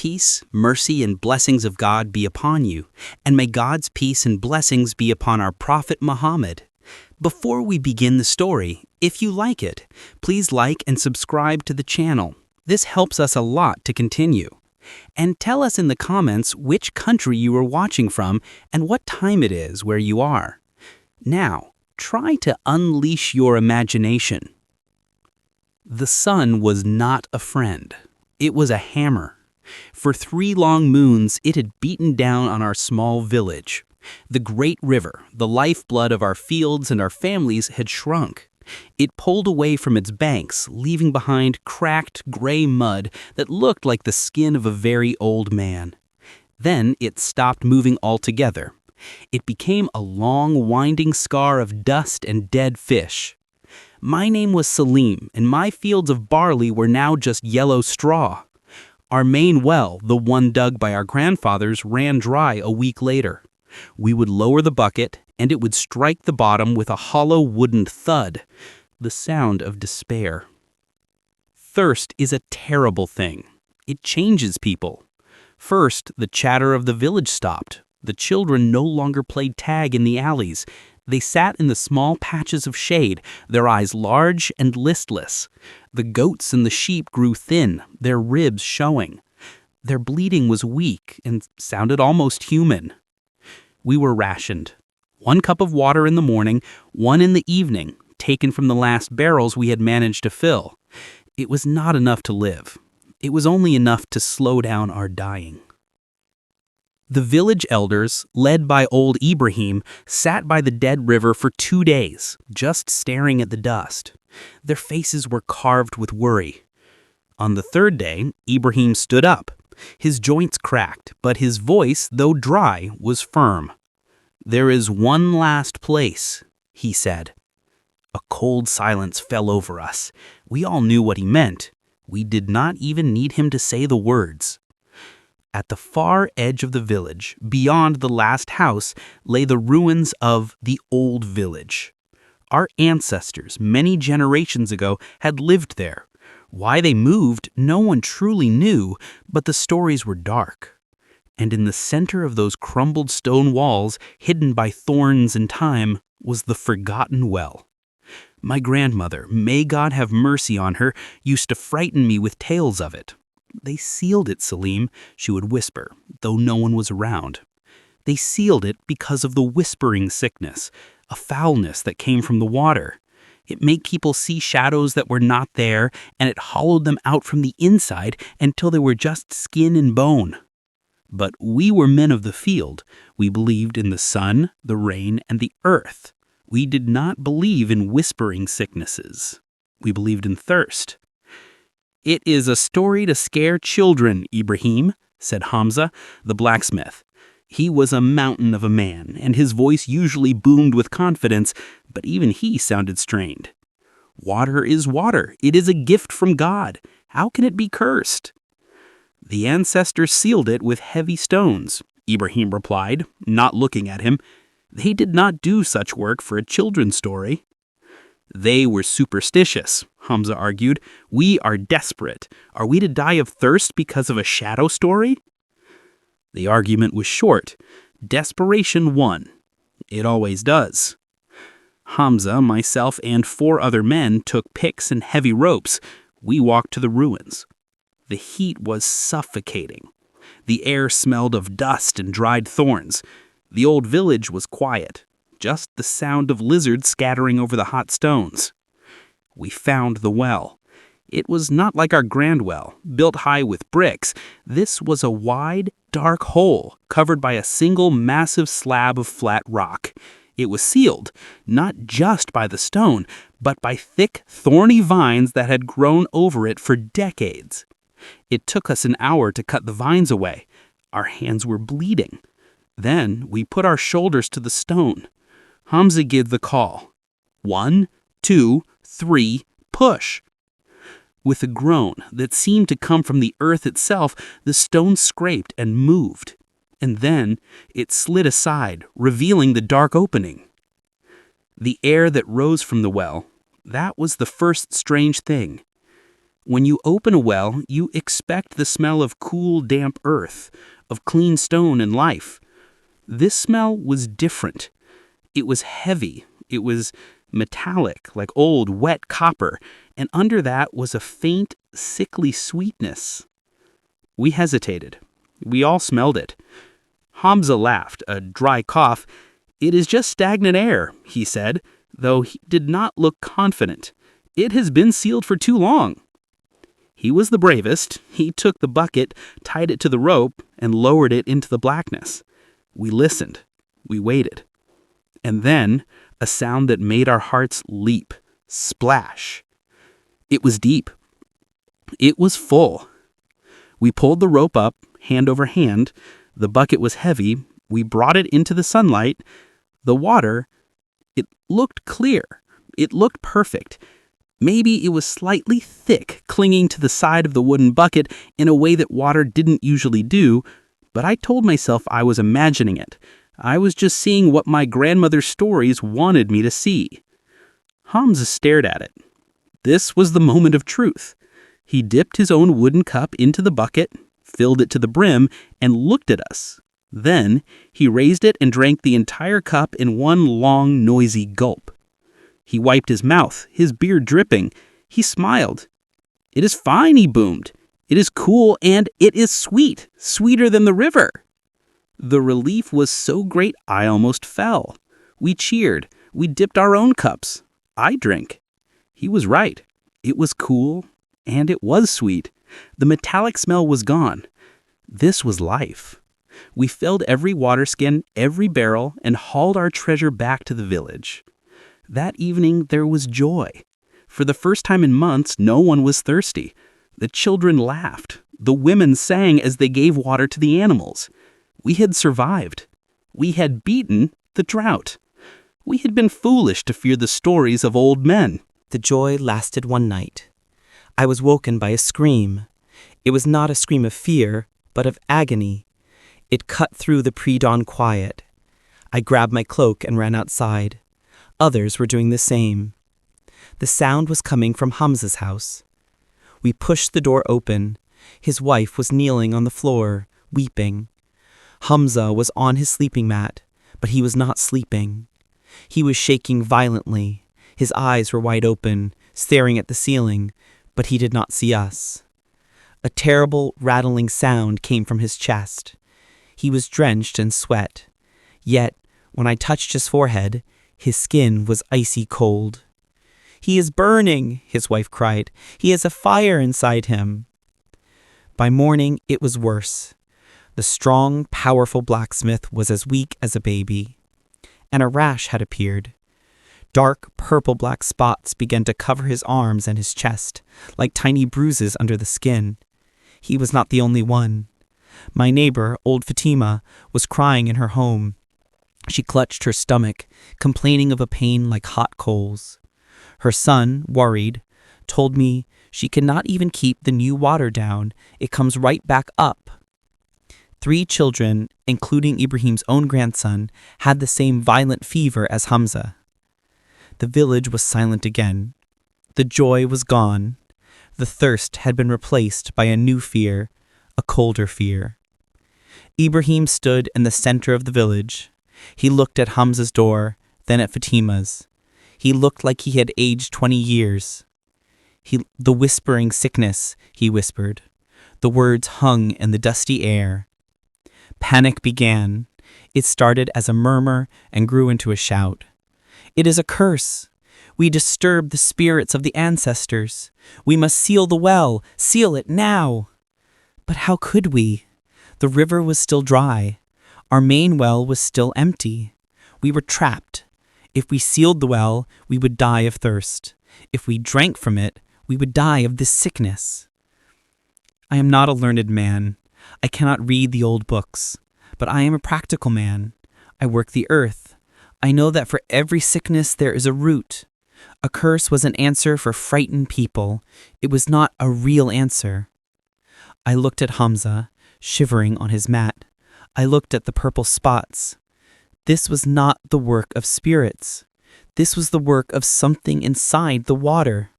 Peace, mercy, and blessings of God be upon you, and may God's peace and blessings be upon our Prophet Muhammad. Before we begin the story, if you like it, please like and subscribe to the channel. This helps us a lot to continue. And tell us in the comments which country you are watching from and what time it is where you are. Now, try to unleash your imagination. The sun was not a friend. It was a hammer. For 3 long moons, it had beaten down on our small village. The great river, the lifeblood of our fields and our families, had shrunk. It pulled away from its banks, leaving behind cracked, gray mud that looked like the skin of a very old man. Then it stopped moving altogether. It became a long, winding scar of dust and dead fish. My name was Salim, and my fields of barley were now just yellow straw. Our main well, the one dug by our grandfathers, ran dry a week later. We would lower the bucket, and it would strike the bottom with a hollow wooden thud, the sound of despair. Thirst is a terrible thing. It changes people. First, the chatter of the village stopped. The children no longer played tag in the alleys. They sat in the small patches of shade, their eyes large and listless. The goats and the sheep grew thin, their ribs showing. Their bleating was weak and sounded almost human. We were rationed. 1 cup of water in the morning, 1 in the evening, taken from the last barrels we had managed to fill. It was not enough to live. It was only enough to slow down our dying. The village elders, led by old Ibrahim, sat by the dead river for 2 days, just staring at the dust. Their faces were carved with worry. On the 3rd day, Ibrahim stood up. His joints cracked, but his voice, though dry, was firm. "There is one last place," he said. A cold silence fell over us. We all knew what he meant. We did not even need him to say the words. At the far edge of the village, beyond the last house, lay the ruins of the old village. Our ancestors, many generations ago, had lived there. Why they moved, no one truly knew, but the stories were dark. And in the center of those crumbled stone walls, hidden by thorns and time, was the forgotten well. My grandmother, may God have mercy on her, used to frighten me with tales of it. "They sealed it, Salim," she would whisper, though no one was around. "They sealed it because of the whispering sickness, a foulness that came from the water. It made people see shadows that were not there, and it hollowed them out from the inside until they were just skin and bone." But we were men of the field. We believed in the sun, the rain, and the earth. We did not believe in whispering sicknesses. We believed in thirst. "It is a story to scare children, Ibrahim," said Hamza, the blacksmith. He was a mountain of a man, and his voice usually boomed with confidence, but even he sounded strained. "Water is water. It is a gift from God. How can it be cursed?" "The ancestors sealed it with heavy stones," Ibrahim replied, not looking at him. "They did not do such work for a children's story." "They were superstitious," Hamza argued. "We are desperate. Are we to die of thirst because of a shadow story?" The argument was short. Desperation won. It always does. Hamza, myself, and 4 other men took picks and heavy ropes. We walked to the ruins. The heat was suffocating. The air smelled of dust and dried thorns. The old village was quiet. Just the sound of lizards scattering over the hot stones. We found the well. It was not like our grand well, built high with bricks. This was a wide, dark hole covered by a single massive slab of flat rock. It was sealed, not just by the stone, but by thick, thorny vines that had grown over it for decades. It took us an hour to cut the vines away. Our hands were bleeding. Then we put our shoulders to the stone. Hamza gave the call. 1, 2, 3, push. With a groan that seemed to come from the earth itself, the stone scraped and moved. And then it slid aside, revealing the dark opening. The air that rose from the well, that was the first strange thing. When you open a well, you expect the smell of cool, damp earth, of clean stone and life. This smell was different. It was heavy. It was metallic, like old, wet copper, and under that was a faint, sickly sweetness. We hesitated. We all smelled it. Hamza laughed, a dry cough. "It is just stagnant air," he said, though he did not look confident. "It has been sealed for too long." He was the bravest. He took the bucket, tied it to the rope, and lowered it into the blackness. We listened. We waited. And then, a sound that made our hearts leap. Splash. It was deep. It was full. We pulled the rope up, hand over hand. The bucket was heavy. We brought it into the sunlight. The water, it looked clear. It looked perfect. Maybe it was slightly thick, clinging to the side of the wooden bucket in a way that water didn't usually do, but I told myself I was imagining it. I was just seeing what my grandmother's stories wanted me to see. Hamza stared at it. This was the moment of truth. He dipped his own wooden cup into the bucket, filled it to the brim, and looked at us. Then he raised it and drank the entire cup in one long, noisy gulp. He wiped his mouth, his beard dripping. He smiled. "It is fine," he boomed. "It is cool and it is sweet, sweeter than the river." The relief was so great I almost fell. We cheered. We dipped our own cups. I drank. He was right. It was cool and it was sweet. The metallic smell was gone. This was life. We filled every water skin, every barrel, and hauled our treasure back to the village. That evening there was joy. For the first time in months, no one was thirsty. The children laughed. The women sang as they gave water to the animals. We had survived. We had beaten the drought. We had been foolish to fear the stories of old men. The joy lasted one night. I was woken by a scream. It was not a scream of fear, but of agony. It cut through the pre-dawn quiet. I grabbed my cloak and ran outside. Others were doing the same. The sound was coming from Hamza's house. We pushed the door open. His wife was kneeling on the floor, weeping. Hamza was on his sleeping mat, but he was not sleeping. He was shaking violently. His eyes were wide open, staring at the ceiling, but he did not see us. A terrible, rattling sound came from his chest. He was drenched in sweat. Yet, when I touched his forehead, his skin was icy cold. "He is burning," his wife cried. "He has a fire inside him." By morning, it was worse. The strong, powerful blacksmith was as weak as a baby, and a rash had appeared. Dark, purple-black spots began to cover his arms and his chest, like tiny bruises under the skin. He was not the only one. My neighbor, old Fatima, was crying in her home. She clutched her stomach, complaining of a pain like hot coals. Her son, worried, told me she cannot even keep the new water down. It comes right back up. 3 children, including Ibrahim's own grandson, had the same violent fever as Hamza. The village was silent again. The joy was gone. The thirst had been replaced by a new fear, a colder fear. Ibrahim stood in the center of the village. He looked at Hamza's door, then at Fatima's. He looked like he had aged 20 years. The whispering sickness, he whispered. The words hung in the dusty air. Panic began. It started as a murmur and grew into a shout. "It is a curse. We disturb the spirits of the ancestors. We must seal the well. Seal it now." But how could we? The river was still dry. Our main well was still empty. We were trapped. If we sealed the well, we would die of thirst. If we drank from it, we would die of this sickness. I am not a learned man. I cannot read the old books. But I am a practical man. I work the earth. I know that for every sickness there is a root. A curse was an answer for frightened people. It was not a real answer. I looked at Hamza, shivering on his mat. I looked at the purple spots. This was not the work of spirits. This was the work of something inside the water.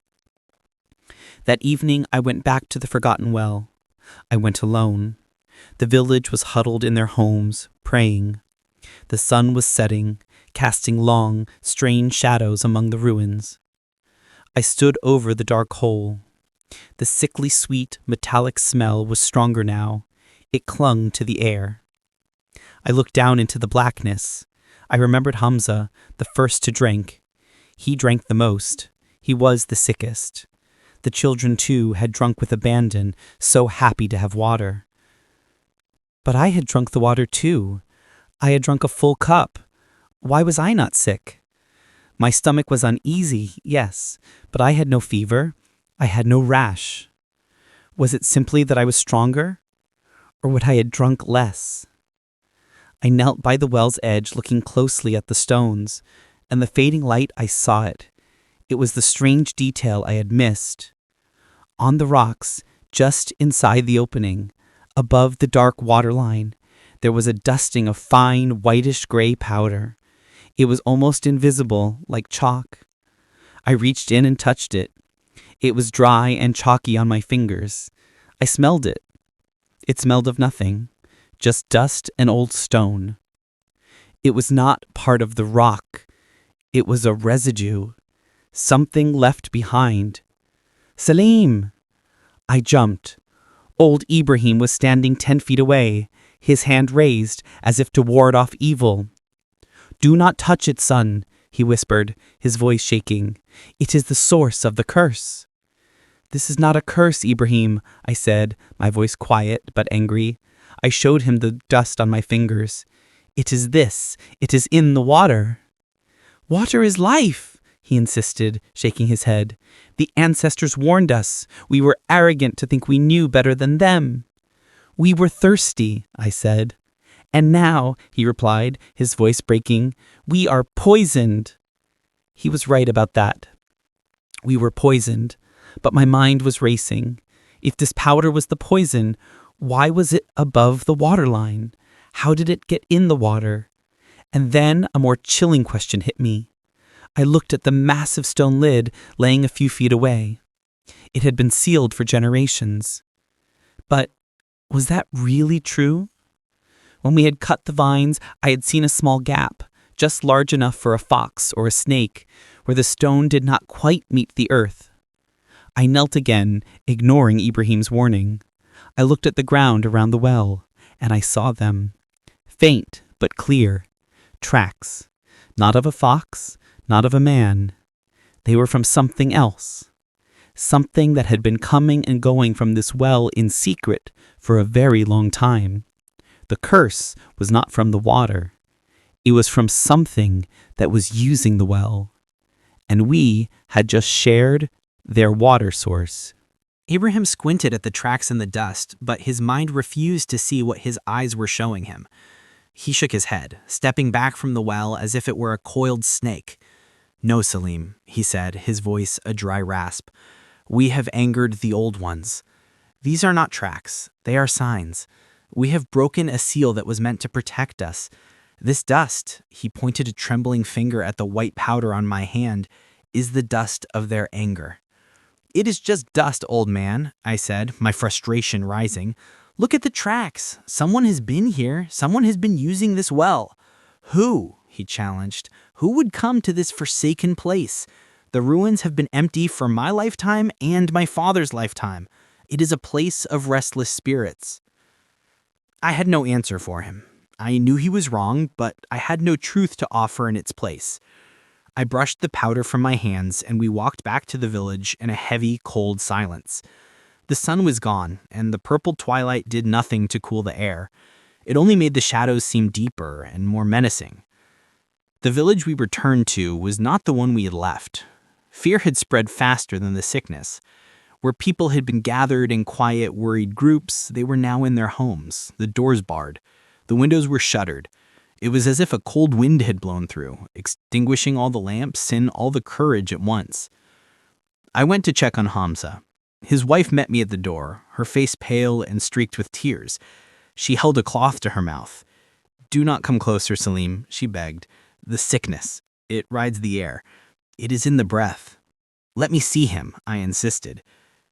That evening I went back to the forgotten well. I went alone. The village was huddled in their homes, praying. The sun was setting, casting long, strange shadows among the ruins. I stood over the dark hole. The sickly sweet, metallic smell was stronger now. It clung to the air. I looked down into the blackness. I remembered Hamza, the first to drink. He drank the most. He was the sickest. The children, too, had drunk with abandon, so happy to have water. But I had drunk the water, too. I had drunk a full cup. Why was I not sick? My stomach was uneasy, yes, but I had no fever. I had no rash. Was it simply that I was stronger? Or would I had drunk less? I knelt by the well's edge, looking closely at the stones, and the fading light I saw it. It was the strange detail I had missed. On the rocks, just inside the opening, above the dark waterline, there was a dusting of fine, whitish-gray powder. It was almost invisible, like chalk. I reached in and touched it. It was dry and chalky on my fingers. I smelled it. It smelled of nothing, just dust and old stone. It was not part of the rock. It was a residue, something left behind. Salim! I jumped. Old Ibrahim was standing 10 feet away, his hand raised as if to ward off evil. "Do not touch it, son," he whispered, his voice shaking. "It is the source of the curse." "This is not a curse, Ibrahim," I said, my voice quiet but angry. I showed him the dust on my fingers. "It is this. It is in the water." "Water is life," he insisted, shaking his head. "The ancestors warned us. We were arrogant to think we knew better than them." "We were thirsty," I said. "And now," he replied, his voice breaking, "we are poisoned." He was right about that. We were poisoned, but my mind was racing. If this powder was the poison, why was it above the waterline? How did it get in the water? And then a more chilling question hit me. I looked at the massive stone lid laying a few feet away. It had been sealed for generations. But was that really true? When we had cut the vines, I had seen a small gap, just large enough for a fox or a snake, where the stone did not quite meet the earth. I knelt again, ignoring Ibrahim's warning. I looked at the ground around the well, and I saw them. Faint, but clear. Tracks. Not of a fox, not of a man. They were from something else. Something that had been coming and going from this well in secret for a very long time. The curse was not from the water. It was from something that was using the well. And we had just shared their water source. Abraham squinted at the tracks in the dust, but his mind refused to see what his eyes were showing him. He shook his head, stepping back from the well as if it were a coiled snake. "No, Salim," he said, his voice a dry rasp. "We have angered the old ones. These are not tracks. They are signs. We have broken a seal that was meant to protect us. This dust," he pointed a trembling finger at the white powder on my hand, "is the dust of their anger." "It is just dust, old man," I said, my frustration rising. "Look at the tracks. Someone has been here. Someone has been using this well." "Who?" he challenged. "Who would come to this forsaken place? The ruins have been empty for my lifetime and my father's lifetime. It is a place of restless spirits." I had no answer for him. I knew he was wrong, but I had no truth to offer in its place. I brushed the powder from my hands, and we walked back to the village in a heavy, cold silence. The sun was gone, and the purple twilight did nothing to cool the air. It only made the shadows seem deeper and more menacing. The village we returned to was not the one we had left. Fear had spread faster than the sickness. Where people had been gathered in quiet, worried groups, they were now in their homes, the doors barred. The windows were shuttered. It was as if a cold wind had blown through, extinguishing all the lamps and all the courage at once. I went to check on Hamza. His wife met me at the door, her face pale and streaked with tears. She held a cloth to her mouth. "Do not come closer, Salim," she begged. "The sickness. It rides the air. It is in the breath." "Let me see him," I insisted.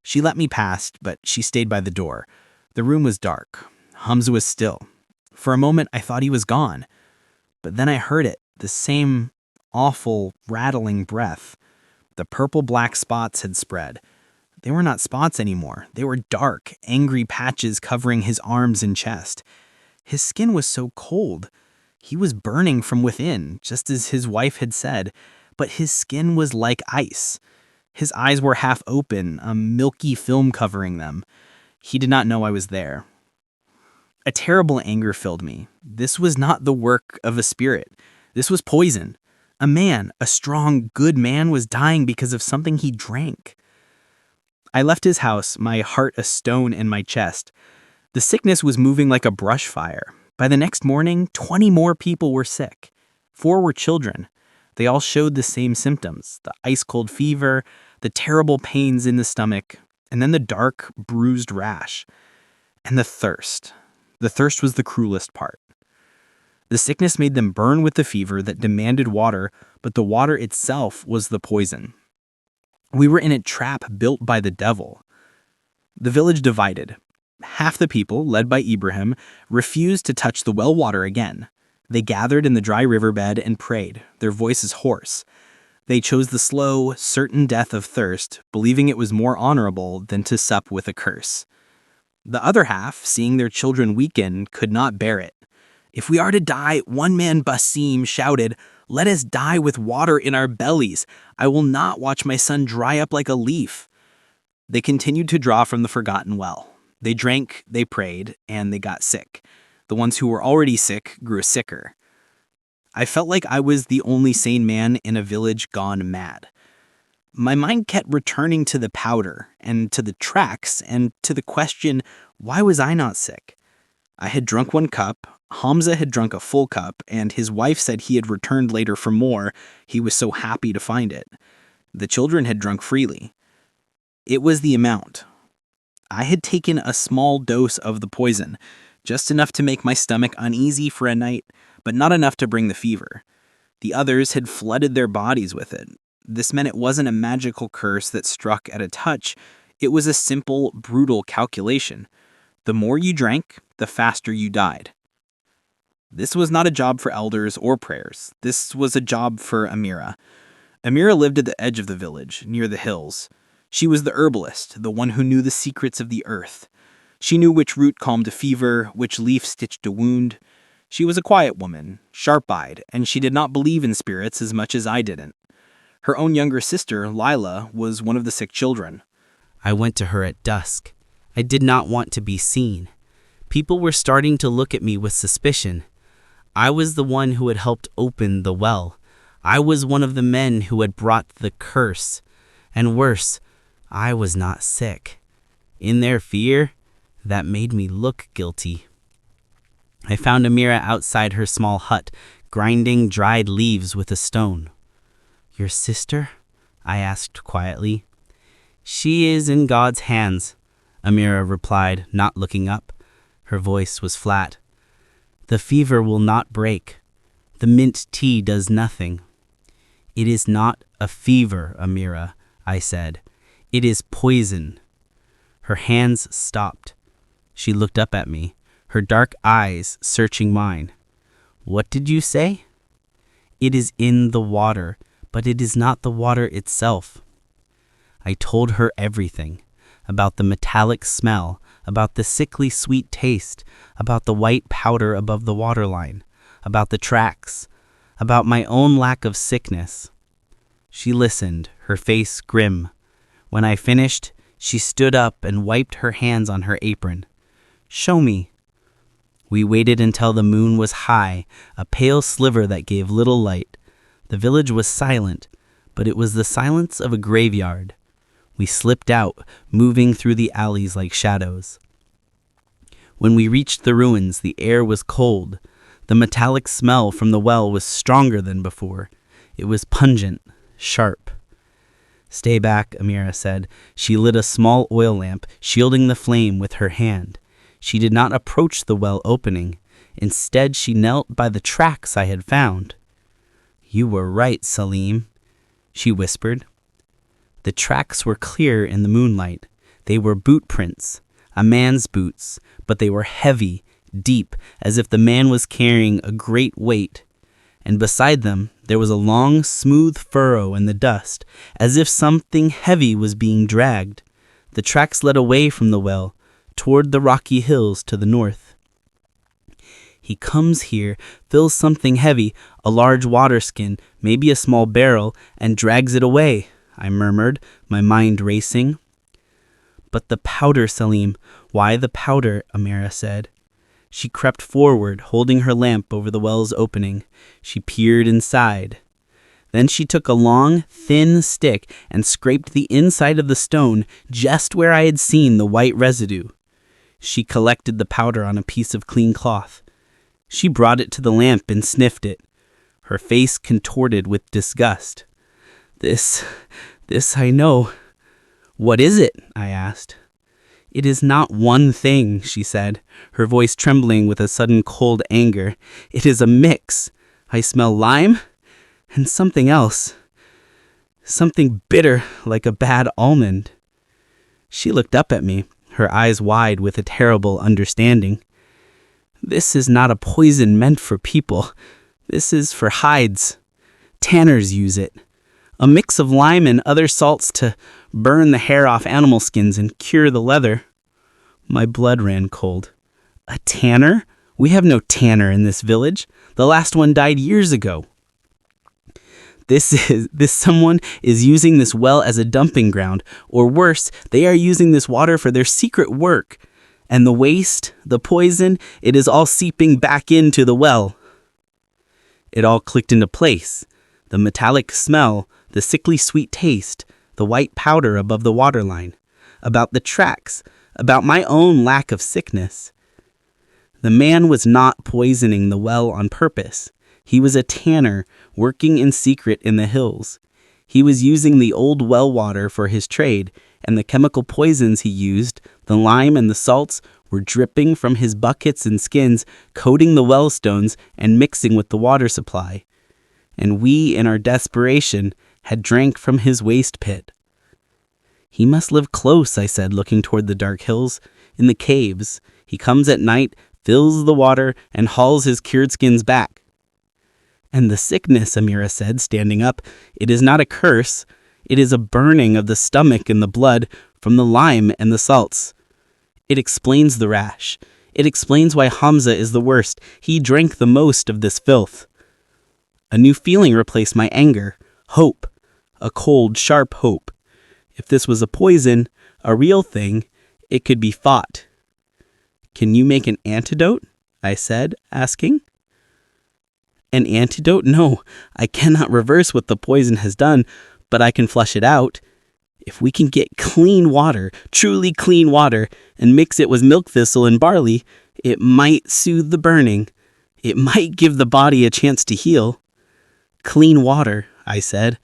She let me past, but she stayed by the door. The room was dark. Hamza was still. For a moment, I thought he was gone. But then I heard it, the same awful, rattling breath. The purple-black spots had spread. They were not spots anymore. They were dark, angry patches covering his arms and chest. His skin was so cold. He was burning from within, just as his wife had said, but his skin was like ice. His eyes were half open, a milky film covering them. He did not know I was there. A terrible anger filled me. This was not the work of a spirit. This was poison. A man, a strong, good man, was dying because of something he drank. I left his house, my heart a stone in my chest. The sickness was moving like a brush fire. By the next morning, 20 more people were sick. 4 were children. They all showed the same symptoms, the ice-cold fever, the terrible pains in the stomach, and then the dark, bruised rash. And the thirst. The thirst was the cruelest part. The sickness made them burn with the fever that demanded water, but the water itself was the poison. We were in a trap built by the devil. The village divided. Half the people, led by Ibrahim, refused to touch the well water again. They gathered in the dry riverbed and prayed, their voices hoarse. They chose the slow, certain death of thirst, believing it was more honorable than to sup with a curse. The other half, seeing their children weaken, could not bear it. If we are to die, one man, Basim, shouted, "Let us die with water in our bellies. I will not watch my son dry up like a leaf." They continued to draw from the forgotten well. They drank, they prayed, and they got sick. The ones who were already sick grew sicker. I felt like I was the only sane man in a village gone mad. My mind kept returning to the powder, and to the tracks, and to the question, why was I not sick? I had drunk 1 cup, Hamza had drunk a full cup, and his wife said he had returned later for more. He was so happy to find it. The children had drunk freely. It was the amount. I had taken a small dose of the poison, just enough to make my stomach uneasy for a night, but not enough to bring the fever. The others had flooded their bodies with it. This meant it wasn't a magical curse that struck at a touch. It was a simple, brutal calculation. The more you drank, the faster you died. This was not a job for elders or prayers. This was a job for Amira. Amira lived at the edge of the village, near the hills. She was the herbalist, the one who knew the secrets of the earth. She knew which root calmed a fever, which leaf stitched a wound. She was a quiet woman, sharp-eyed, and she did not believe in spirits as much as I didn't. Her own younger sister, Lila, was one of the sick children. I went to her at dusk. I did not want to be seen. People were starting to look at me with suspicion. I was the one who had helped open the well. I was one of the men who had brought the curse. And worse, I was not sick. In their fear, that made me look guilty. I found Amira outside her small hut, grinding dried leaves with a stone. "Your sister?" I asked quietly. "She is in God's hands," Amira replied, not looking up. Her voice was flat. "The fever will not break. The mint tea does nothing." "It is not a fever, Amira," I said. "It is poison." Her hands stopped. She looked up at me, her dark eyes searching mine. "What did you say?" "It is in the water, but it is not the water itself." I told her everything, about the metallic smell, about the sickly sweet taste, about the white powder above the waterline, about the tracks, about my own lack of sickness. She listened, her face grim. When I finished, she stood up and wiped her hands on her apron. "Show me." We waited until the moon was high, a pale sliver that gave little light. The village was silent, but it was the silence of a graveyard. We slipped out, moving through the alleys like shadows. When we reached the ruins, the air was cold. The metallic smell from the well was stronger than before. It was pungent, sharp. "Stay back," Amira said. She lit a small oil lamp, shielding the flame with her hand. She did not approach the well opening. Instead, she knelt by the tracks I had found. "You were right, Salim," she whispered. The tracks were clear in the moonlight. They were boot prints, a man's boots, but they were heavy, deep, as if the man was carrying a great weight. And beside them, there was a long, smooth furrow in the dust, as if something heavy was being dragged. The tracks led away from the well, toward the rocky hills to the north. He comes here, fills something heavy, a large water skin, maybe a small barrel, and drags it away, I murmured, my mind racing. But the powder, Salim. Why the powder? Amira said. She crept forward, holding her lamp over the well's opening. She peered inside. Then she took a long, thin stick and scraped the inside of the stone just where I had seen the white residue. She collected the powder on a piece of clean cloth. She brought it to the lamp and sniffed it. Her face contorted with disgust. This I know. What is it? I asked. It is not one thing, she said, her voice trembling with a sudden cold anger. It is a mix. I smell lime and something else. Something bitter like a bad almond. She looked up at me, her eyes wide with a terrible understanding. This is not a poison meant for people. This is for hides. Tanners use it. A mix of lime and other salts to burn the hair off animal skins and cure the leather. My blood ran cold. A tanner? We have no tanner in this village. The last one died years ago. This someone is using this well as a dumping ground, or worse, they are using this water for their secret work. And the waste, the poison, it is all seeping back into the well. It all clicked into place. The metallic smell, the sickly sweet taste, the white powder above the waterline, about the tracks, about my own lack of sickness. The man was not poisoning the well on purpose. He was a tanner working in secret in the hills. He was using the old well water for his trade, and the chemical poisons he used, the lime and the salts, were dripping from his buckets and skins, coating the well stones and mixing with the water supply. And we, in our desperation, had drank from his waste pit. He must live close, I said, looking toward the dark hills. In the caves. He comes at night, fills the water, and hauls his cured skins back. And the sickness, Amira said, standing up, it is not a curse. It is a burning of the stomach and the blood from the lime and the salts. It explains the rash. It explains why Hamza is the worst. He drank the most of this filth. A new feeling replaced my anger. Hope. A cold, sharp hope. If this was a poison, a real thing, it could be fought. Can you make an antidote? I said, asking. An antidote? No, I cannot reverse what the poison has done, but I can flush it out. If we can get clean water, truly clean water, and mix it with milk thistle and barley, it might soothe the burning. It might give the body a chance to heal. Clean water, I said.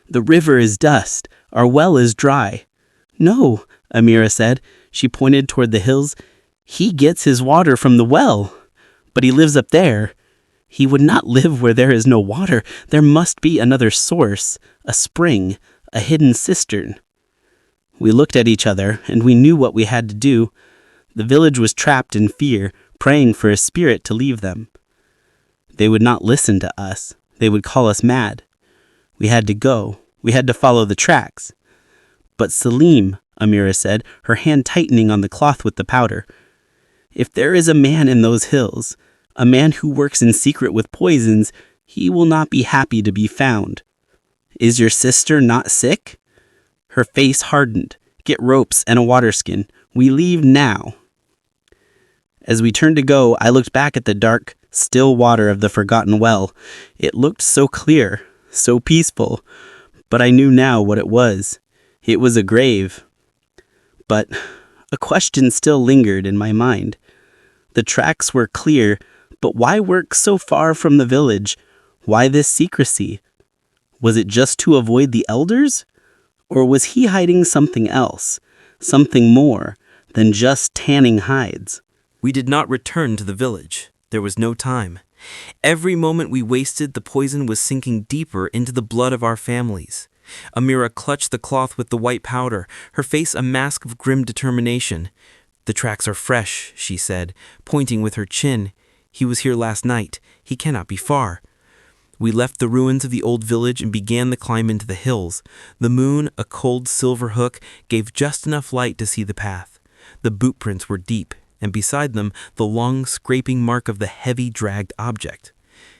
The river is dust. Our well is dry. No, Amira said. She pointed toward the hills. He gets his water from the well, but he lives up there. He would not live where there is no water. There must be another source, a spring, a hidden cistern. We looked at each other, and we knew what we had to do. The village was trapped in fear, praying for a spirit to leave them. They would not listen to us. They would call us mad. We had to go. We had to follow the tracks. But Salim, Amira said, her hand tightening on the cloth with the powder, if there is a man in those hills, a man who works in secret with poisons, he will not be happy to be found. Is your sister not sick? Her face hardened. Get ropes and a water skin. We leave now. As we turned to go, I looked back at the dark, still water of the forgotten well. It looked so clear, so peaceful, but I knew now what it was. It was a grave. But a question still lingered in my mind. The tracks were clear, but why work so far from the village? Why this secrecy? Was it just to avoid the elders? Or was he hiding something else, something more than just tanning hides? We did not return to the village. There was no time. Every moment we wasted, the poison was sinking deeper into the blood of our families. Amira clutched the cloth with the white powder, her face a mask of grim determination. "The tracks are fresh," she said, pointing with her chin. "He was here last night. He cannot be far." We left the ruins of the old village and began the climb into the hills. The moon, a cold silver hook, gave just enough light to see the path. The boot prints were deep, and beside them the long scraping mark of the heavy dragged object.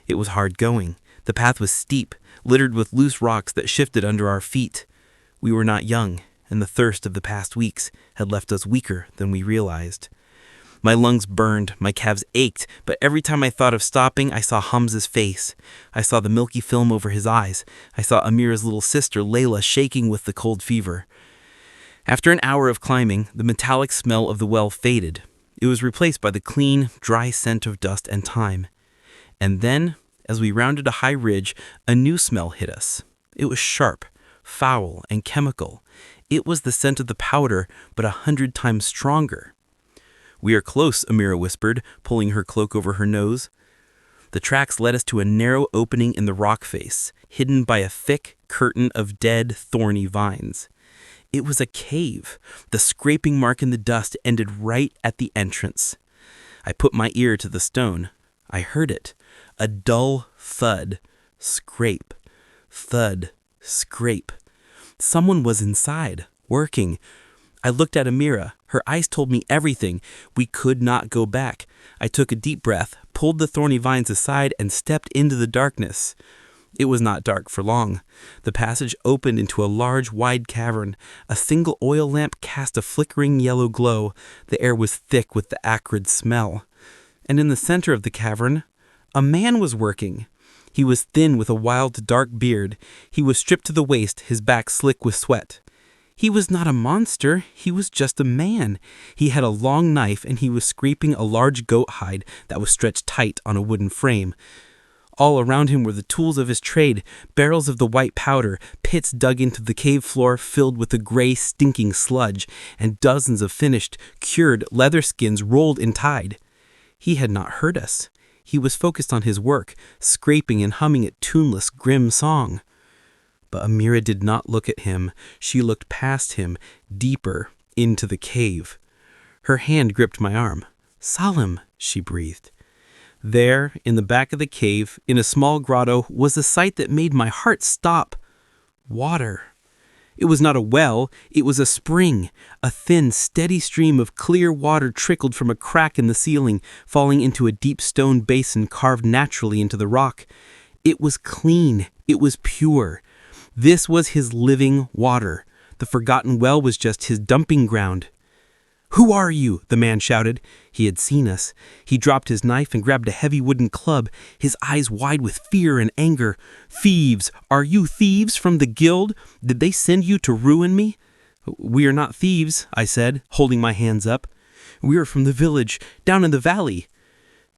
It was hard going. The path was steep, littered with loose rocks that shifted under our feet. We were not young, and the thirst of the past weeks had left us weaker than we realized. My lungs burned, my calves ached, but every time I thought of stopping, I saw Hamza's face. I saw the milky film over his eyes. I saw Amira's little sister, Layla, shaking with the cold fever. After an hour of climbing, the metallic smell of the well faded. It was replaced by the clean, dry scent of dust and thyme. And then, as we rounded a high ridge, a new smell hit us. It was sharp, foul, and chemical. It was the scent of the powder, but 100 times stronger. "We are close," Amira whispered, pulling her cloak over her nose. The tracks led us to a narrow opening in the rock face, hidden by a thick curtain of dead, thorny vines. It was a cave. The scraping mark in the dust ended right at the entrance. I put my ear to the stone. I heard it. A dull thud. Scrape. Thud. Scrape. Someone was inside, working. I looked at Amira. Her eyes told me everything. We could not go back. I took a deep breath, pulled the thorny vines aside, and stepped into the darkness. It was not dark for long. The passage opened into a large, wide cavern. A single oil lamp cast a flickering yellow glow. The air was thick with the acrid smell. And in the center of the cavern, a man was working. He was thin with a wild, dark beard. He was stripped to the waist, his back slick with sweat. He was not a monster, he was just a man. He had a long knife and he was scraping a large goat hide that was stretched tight on a wooden frame. All around him were the tools of his trade, barrels of the white powder, pits dug into the cave floor filled with a gray, stinking sludge, and dozens of finished, cured leather skins rolled and tied. He had not heard us. He was focused on his work, scraping and humming a tuneless, grim song. But Amira did not look at him. She looked past him, deeper, into the cave. Her hand gripped my arm. "Salim," she breathed. There, in the back of the cave, in a small grotto, was a sight that made my heart stop. Water. It was not a well, it was a spring. A thin, steady stream of clear water trickled from a crack in the ceiling, falling into a deep stone basin carved naturally into the rock. It was clean. It was pure. This was his living water. The forgotten well was just his dumping ground. "Who are you?" the man shouted. He had seen us. He dropped his knife and grabbed a heavy wooden club, his eyes wide with fear and anger. "Thieves! Are you thieves from the guild? Did they send you to ruin me?" "We are not thieves," I said, holding my hands up. "We are from the village, down in the valley."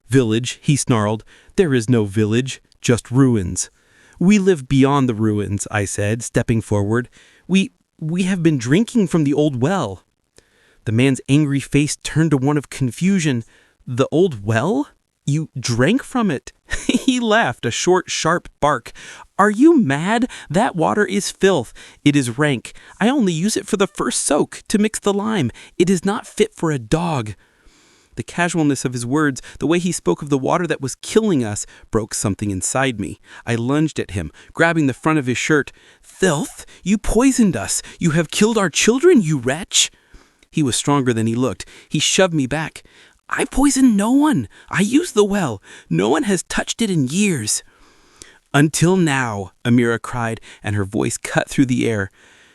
"Village," he snarled. "There is no village, just ruins." "We live beyond the ruins," I said, stepping forward. We have been drinking from the old well." The man's angry face turned to one of confusion. "The old well? You drank from it?" He laughed, a short, sharp bark. "Are you mad? That water is filth. It is rank. I only use it for the first soak, to mix the lime. It is not fit for a dog." The casualness of his words, the way he spoke of the water that was killing us, broke something inside me. I lunged at him, grabbing the front of his shirt. "Filth! You poisoned us! You have killed our children, you wretch!" He was stronger than he looked. He shoved me back. "I poisoned no one. I used the well. No one has touched it in years." "Until now," Amira cried, and her voice cut through the air.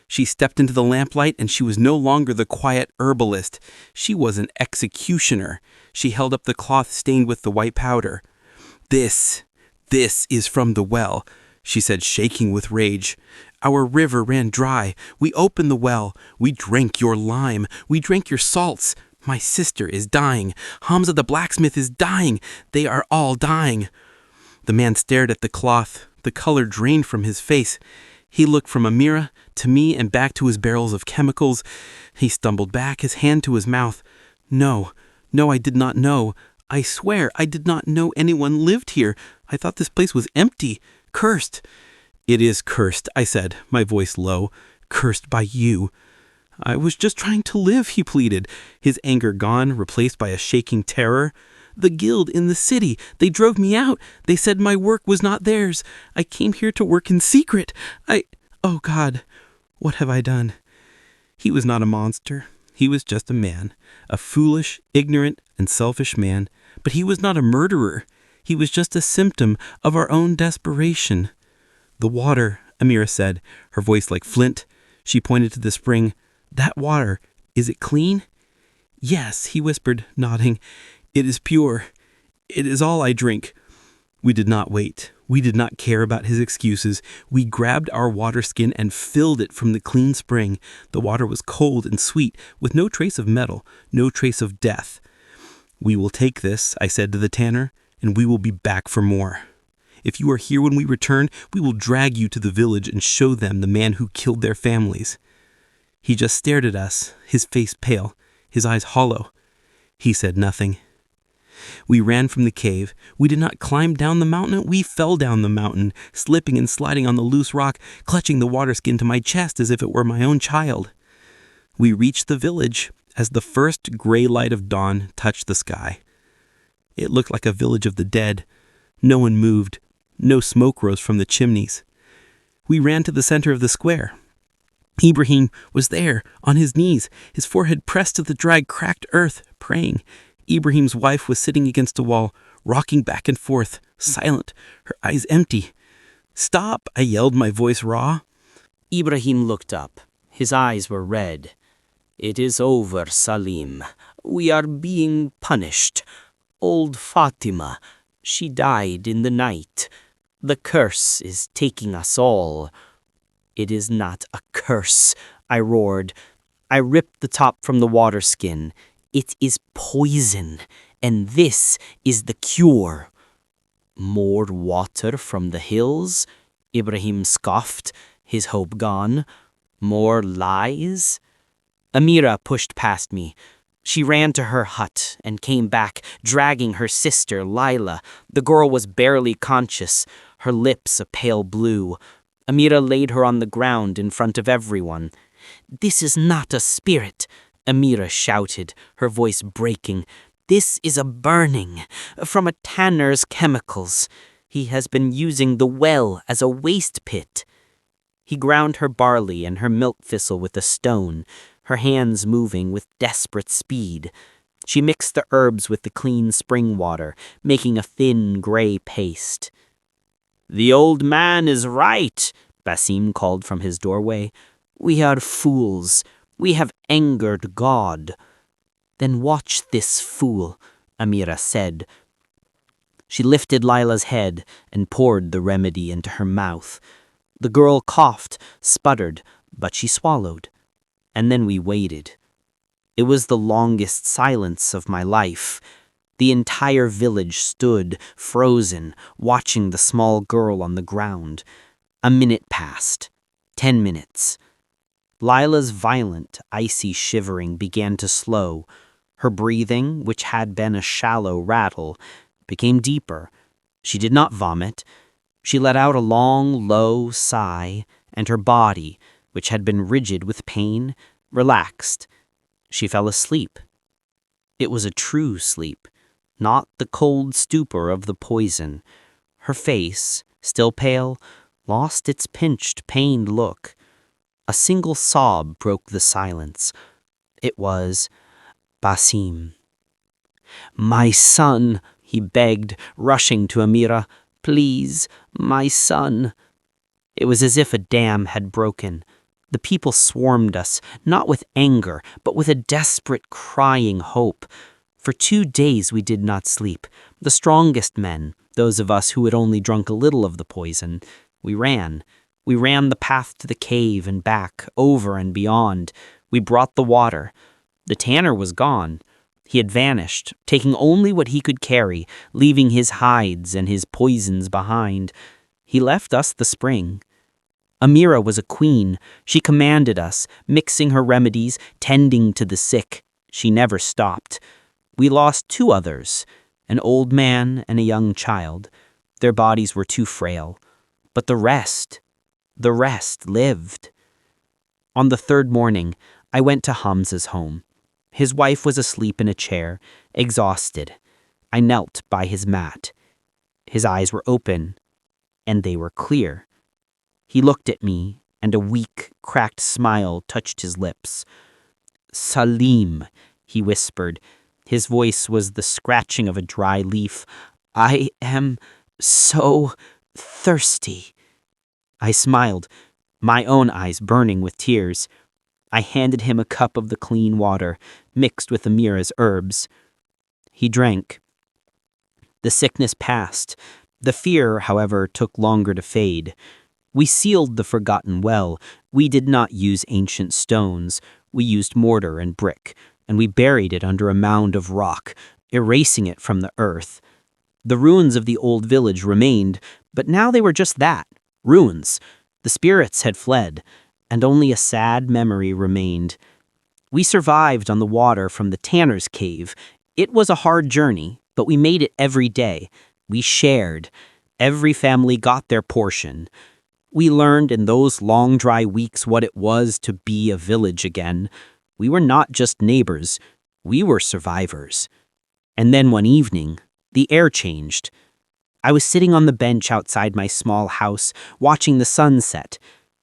She stepped into the lamplight, and she was no longer the quiet herbalist. She was an executioner. She held up the cloth stained with the white powder. This is from the well," she said, shaking with rage. "Our river ran dry. We opened the well. We drank your lime. We drank your salts. My sister is dying. Hamza the blacksmith is dying. They are all dying." The man stared at the cloth. The color drained from his face. He looked from Amira to me and back to his barrels of chemicals. He stumbled back, his hand to his mouth. No, I did not know. I swear I did not know anyone lived here. I thought this place was empty, cursed. "It is cursed," I said, my voice low. "Cursed by you." "I was just trying to live," he pleaded, his anger gone, replaced by a shaking terror. "The guild in the city, they drove me out. They said my work was not theirs. I came here to work in secret. Oh God, what have I done?" He was not a monster. He was just a man, a foolish, ignorant, and selfish man. But he was not a murderer. He was just a symptom of our own desperation. "The water," Amira said, her voice like flint. She pointed to the spring. "That water, is it clean?" "Yes," he whispered, nodding. "It is pure. It is all I drink." We did not wait. We did not care about his excuses. We grabbed our water skin and filled it from the clean spring. The water was cold and sweet, with no trace of metal, no trace of death. "We will take this," I said to the tanner, "and we will be back for more. If you are here when we return, we will drag you to the village and show them the man who killed their families." He just stared at us, his face pale, his eyes hollow. He said nothing. We ran from the cave. We did not climb down the mountain. We fell down the mountain, slipping and sliding on the loose rock, clutching the water skin to my chest as if it were my own child. We reached the village as the first gray light of dawn touched the sky. It looked like a village of the dead. No one moved. No smoke rose from the chimneys. We ran to the center of the square. Ibrahim was there, on his knees, his forehead pressed to the dry, cracked earth, praying. Ibrahim's wife was sitting against a wall, rocking back and forth, silent, her eyes empty. "Stop!" I yelled, my voice raw. Ibrahim looked up. His eyes were red. "It is over, Salim. We are being punished. Old Fatima, she died in the night. The curse is taking us all." "It is not a curse," I roared. I ripped the top from the water skin. "It is poison, and this is the cure." "More water from the hills?" Ibrahim scoffed, his hope gone. "More lies?" Amira pushed past me. She ran to her hut and came back, dragging her sister, Lila. The girl was barely conscious, her lips a pale blue. Amira laid her on the ground in front of everyone. "This is not a spirit," Amira shouted, her voice breaking. "This is a burning from a tanner's chemicals. He has been using the well as a waste pit." He ground her barley and her milk thistle with a stone, her hands moving with desperate speed. She mixed the herbs with the clean spring water, making a thin gray paste. "The old man is right," Basim called from his doorway. "We are fools. We have angered God." "Then watch this fool," Amira said. She lifted Lila's head and poured the remedy into her mouth. The girl coughed, sputtered, but she swallowed. And then we waited. It was the longest silence of my life. The entire village stood, frozen, watching the small girl on the ground. A minute passed. 10 minutes. Lila's violent, icy shivering began to slow. Her breathing, which had been a shallow rattle, became deeper. She did not vomit. She let out a long, low sigh, and her body, which had been rigid with pain, relaxed. She fell asleep. It was a true sleep, not the cold stupor of the poison. Her face, still pale, lost its pinched, pained look. A single sob broke the silence. It was Basim. "My son," he begged, rushing to Amira. "Please, my son." It was as if a dam had broken. The people swarmed us, not with anger, but with a desperate, crying hope. For 2 days we did not sleep. The strongest men, those of us who had only drunk a little of the poison, we ran. We ran the path to the cave and back, over and beyond. We brought the water. The tanner was gone. He had vanished, taking only what he could carry, leaving his hides and his poisons behind. He left us the spring. Amira was a queen. She commanded us, mixing her remedies, tending to the sick. She never stopped. We lost 2 others, an old man and a young child. Their bodies were too frail. But the rest, The rest lived. On the third morning, I went to Hamza's home. His wife was asleep in a chair, exhausted. I knelt by his mat. His eyes were open, and they were clear. He looked at me, and a weak, cracked smile touched his lips. "Salim," he whispered. His voice was the scratching of a dry leaf. "I am so thirsty." I smiled, my own eyes burning with tears. I handed him a cup of the clean water, mixed with Amira's herbs. He drank. The sickness passed. The fear, however, took longer to fade. We sealed the forgotten well. We did not use ancient stones. We used mortar and brick, and we buried it under a mound of rock, erasing it from the earth. The ruins of the old village remained, but now they were just that, ruins. The spirits had fled, and only a sad memory remained. We survived on the water from the tanner's cave. It was a hard journey, but we made it every day. We shared. Every family got their portion. We learned in those long, dry weeks what it was to be a village again. We were not just neighbors. We were survivors. And then one evening, the air changed. I was sitting on the bench outside my small house, watching the sun set.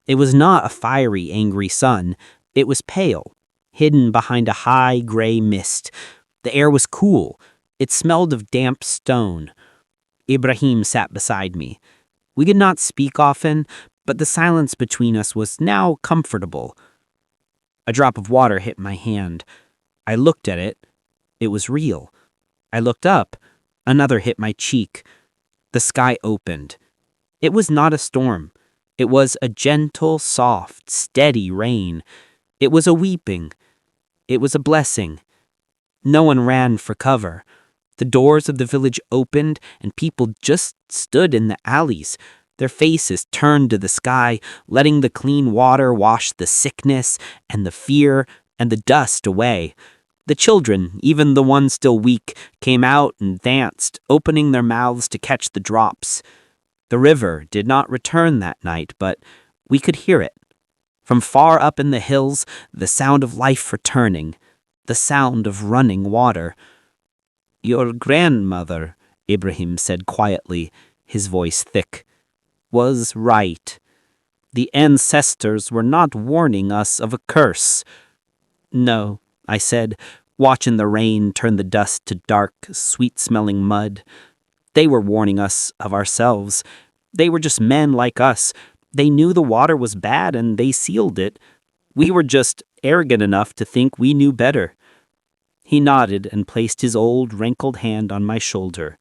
It was not a fiery, angry sun. It was pale, hidden behind a high, gray mist. The air was cool. It smelled of damp stone. Ibrahim sat beside me. We could not speak often, but the silence between us was now comfortable. A drop of water hit my hand. I looked at it. It was real. I looked up. Another hit my cheek. The sky opened. It was not a storm. It was a gentle, soft, steady rain. It was a weeping. It was a blessing. No one ran for cover. The doors of the village opened, and people just stood in the alleys, their faces turned to the sky, letting the clean water wash the sickness and the fear and the dust away. The children, even the ones still weak, came out and danced, opening their mouths to catch the drops. The river did not return that night, but we could hear it. From far up in the hills, the sound of life returning, the sound of running water. "Your grandmother," Ibrahim said quietly, his voice thick, "was right. The ancestors were not warning us of a curse." "No," I said, watching the rain turn the dust to dark, sweet-smelling mud. "They were warning us of ourselves. They were just men like us. They knew the water was bad and they sealed it. We were just arrogant enough to think we knew better." He nodded and placed his old, wrinkled hand on my shoulder.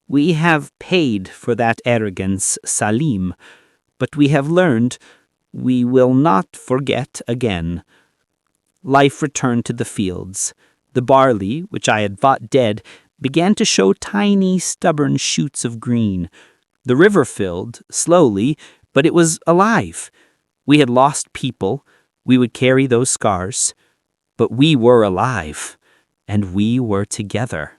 "We have paid for that arrogance, Salim, but we have learned. We will not forget again." Life returned to the fields. The barley, which I had thought dead, began to show tiny, stubborn shoots of green. The river filled, slowly, but it was alive. We had lost people. We would carry those scars. But we were alive, and we were together.